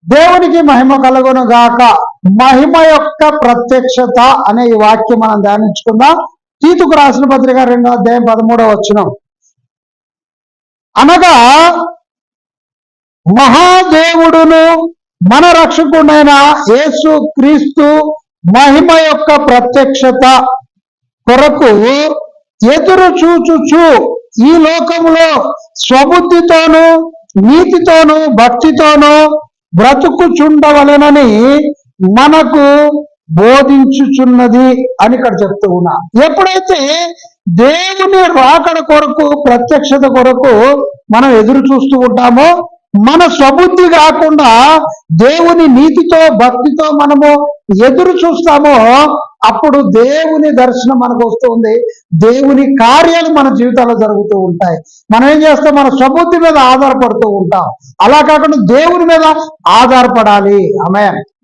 దేవునికి మహిమ కలుగును గాక. మహిమ యొక్క ప్రత్యక్షత అనే ఈ వాక్యం మనం ధ్యానించుకుందాం. తీతుకు రాసిన పత్రిక 2వ అధ్యాయం 13వ వచనం. అనగా మహాదేవుడును మన రక్షకుడైన యేసు క్రీస్తు మహిమ యొక్క ప్రత్యక్షత కొరకు ఎదురు చూచుచు ఈ లోకములో స్వబుద్ధితోనూ నీతితోనూ భక్తితోనూ బ్రతుకుచుండవలెనని మనకు బోధించుచున్నది అని ఇక్కడ చెప్తూ ఉన్నా. ఎప్పుడైతే దేవుని రాకడ కొరకు ప్రత్యక్షత కొరకు మనం ఎదురు చూస్తూ ఉంటామో, మన స్వబుద్ధి కాకుండా దేవుని నీతితో భక్తితో మనము ఎదురు చూస్తామో, అప్పుడు దేవుని దర్శనం మనకు వస్తుంది. దేవుని కార్యాలు మన జీవితాల్లో జరుగుతూ ఉంటాయి. మనం ఏం చేస్తాం? మన స్వబుద్ధి మీద ఆధారపడుతూ ఉంటాం. అలా కాకుండా దేవుని మీద ఆధారపడాలి. ఆమేన్.